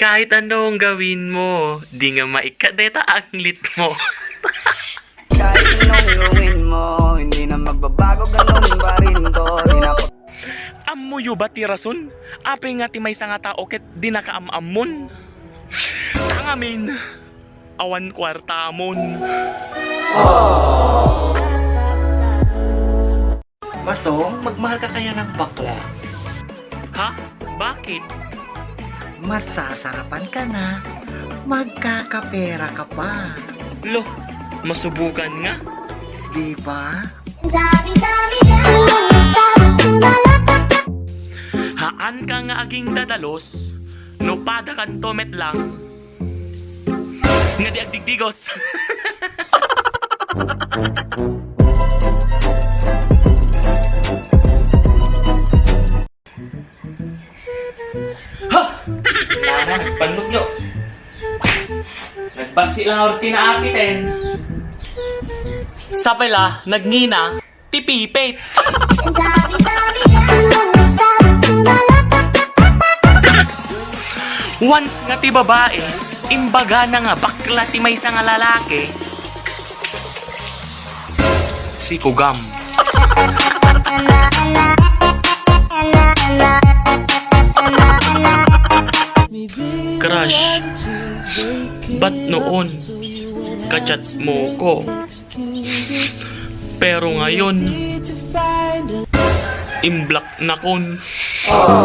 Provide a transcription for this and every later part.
Kahit anong gawin mo, di nga maikadeta ang lit mo. Kahit anong gawin mo, hindi na magbabago, ganun pa rin ko. Amuyo ba ti rason? Ape nga ti may nga tao ket di nakaamamon. Tangamin, awan kwartamon. Masong, magmahal ka kaya ng bakla? Ha? Bakit? Masasarapan ka na. Magkakapera ka pa. Lo, masubukan nga. Diba? Haan ka nga aging dadalos, no pada kan tomet lang. Nga di agdigdigos. Ha! Nana, panlog nyo. Nagbasi lang ako tinaapitin. Sa pala, nagngina, tipipit. Once nga ti babae, imbaga na nga bakla ti may nga lalaki. Si Kugam. Crush, ba't noon kachat mo ko? Pero ngayon, imblock na kon.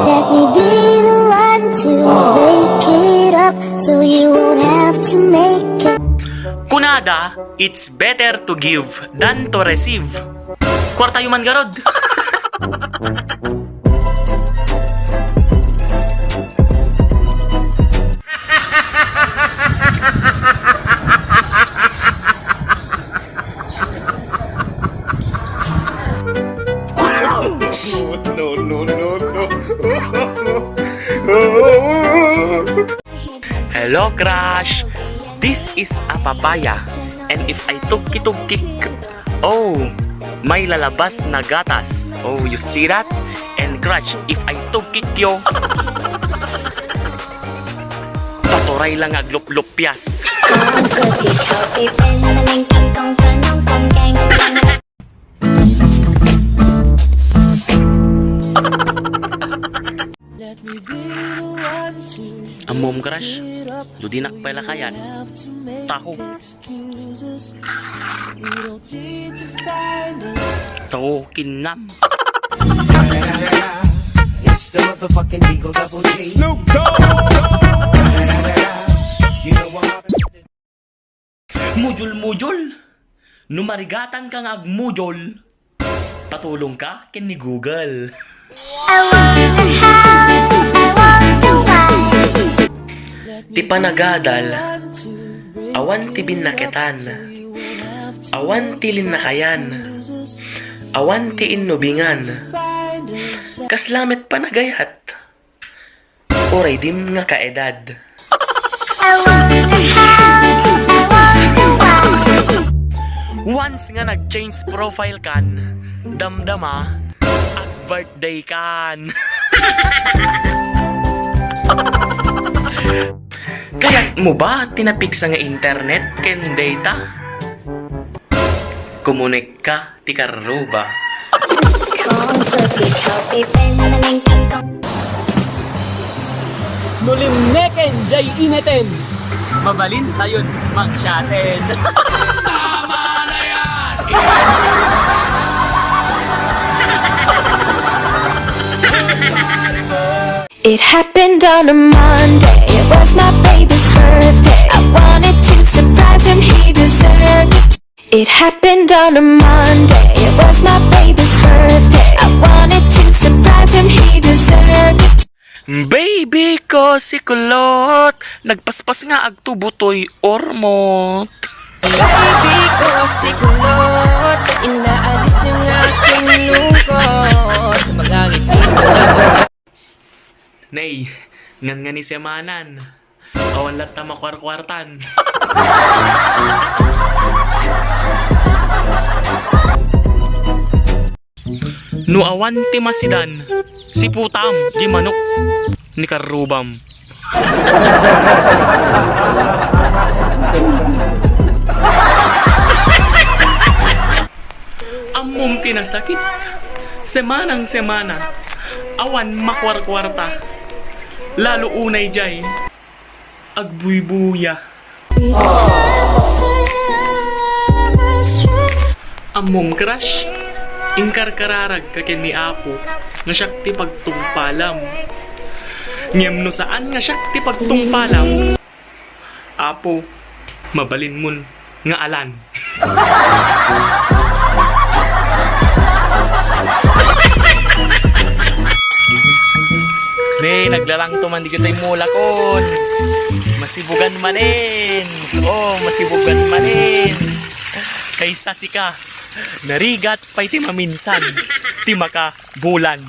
Let me be the one to wake it up so you won't have to make it. Kunada, it's better to give than to receive. Kwarta yuman garod. Hello, crush. This is a papaya. And if I tukki-tukki, oh, may lalabas na gatas. Oh, you see that? And crush, if I tukki yo, paturay lang aglup-lupyas. Amom crush, ludinak pala kayan. Taho. Taho kinam. It's the motherfucking Eagle Double G. Snoop Dogg. You know what? Mujol-mujol. Numarigatan kang agmujol. Patulong ka ken ni Google. I want a house, I want a wife. Ti panagadal, awan ti binaketan, awan ti linakayan, awan ti innubingan, kaslamet panagayat, oray dim nga kaedad. I want a house, I want a wife. Once nga nag-change profile kan, damdama, at birthday kan. Kaya mo ba tinapig sa nga internet ken data? Kumunik ka ti karuba. Nulimneken jay ineten. Mabalin tayon magsyaten. Tama na yan! It happened on a Monday. It was my baby's birthday. I wanted to surprise him, he deserved it. It happened on a Monday. It was my baby's birthday. I wanted to surprise him, he deserved it. Baby ko si kulot, nagpaspas nga agtubutoy ormot. Baby ko si kulot, inaalis niyo nga aking lungkot sa mga ngiti. Nay, ngan nga ni semanan. Awan lat na makwarkwartan. No awan ti masidan, si putam, di manok, ni karubam. Amom tinasakit. Semanang semana. Awan makwarkwarta. Lalo unay jay. Agbuybuya. Amom crush. Ingkar kararag kakin ni Apo. Nga syakti pagtungpalam. Ngem no saan nga syakti pagtungpalam. Apo, mabalin mun nga alan. Naglalang tuman di kita'y mulakon. Masibugan manin. Oh, masibugan manin. Kaysa sika, narigat pa'y ti maminsan. Ti maka bulan.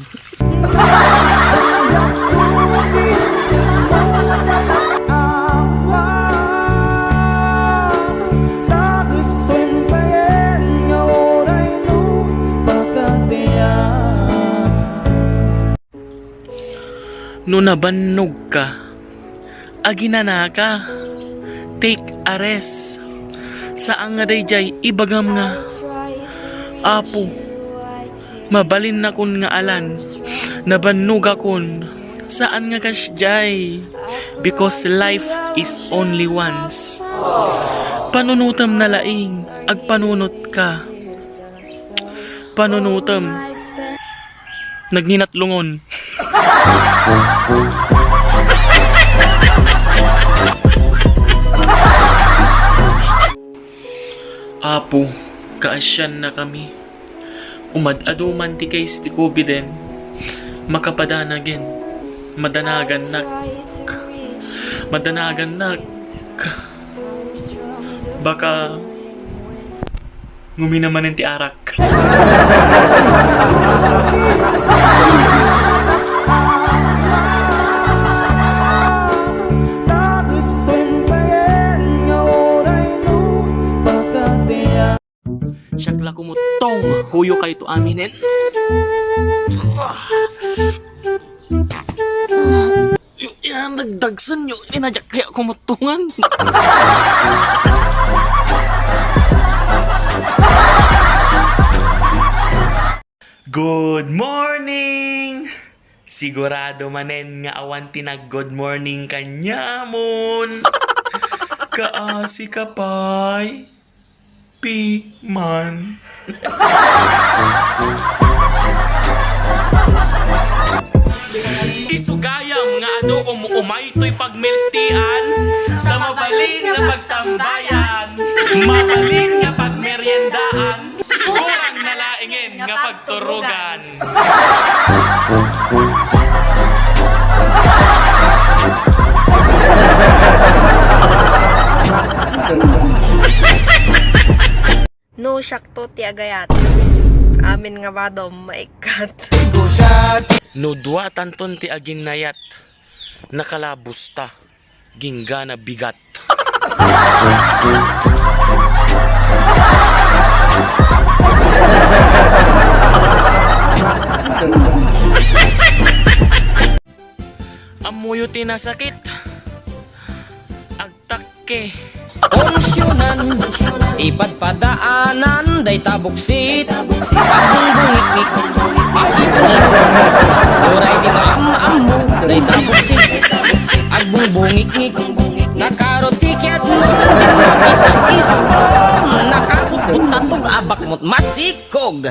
No nabannog ka, aginana ka, take a rest. Saan nga dayjay ibagam nga, Apo, mabalin na kun nga alan, nabannog akon, saan nga kasyay, because life is only once. Panunutam na laing, agpanunot ka, panunutam, nagninatlungon. Apo, kaasyan na kami. Umad-aduman ti kays ti kubiden. Makapadanagin. Madanagan nak. Madanagan nak. Baka nguminaman ti arak. Syakla kumutong, huyo kay to aminin. Yung nagdagsan nyo, inadyak kaya kumutungan. Good morning! Sigurado manen nga awan tinag good morning kanyamon. Kaasi ka pay. Piman. Isugayam nga ado umay to'y pagmiltian. Tamabalin nga pagtambayan. Mabalin nga pagmeryendaan. Kurang nalaingin nga pagturugan. No syakto ti agayat. Amin nga ba daw maikat. No dua tanton ti aginayat. Nakalabusta. Gingga na bigat. Amuyo tinasakit. Agtakke. Onsyonan, ipadpadaanan, day tabuksit. Agbungbungiknik, pag-iponsyonan. Oray di maam-amu, day tabuksit. Agbungbungiknik, nakarotikyat mo, din makita ismong. Nakakutpuntatog abak mo't masikog.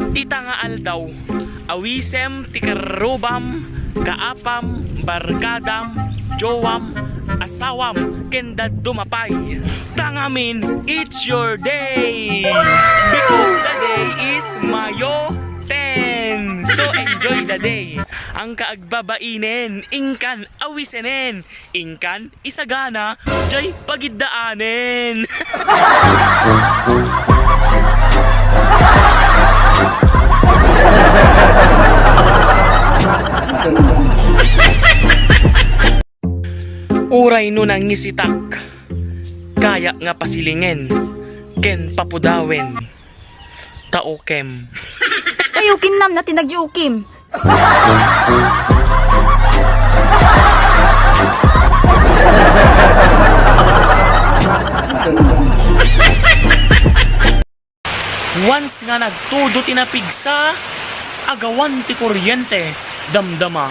Tita nga aldaw, awisem, tikarubam, kaapam, barkadam, jowam, asawam, kenda dumapay. Tangamin, it's your day! Because the day is Mayo 10! So enjoy the day! Ang kaagbabainen, ingkan awisenen, ingkan isagana, jay pagidaanen! Uray no nang ngisitak. kaya nga pasilingin, ken papudawin, taukem. Ayukim nam na tinagjukim. Once nga nagtudo tinapigsa, agawan ti kuryente, damdama.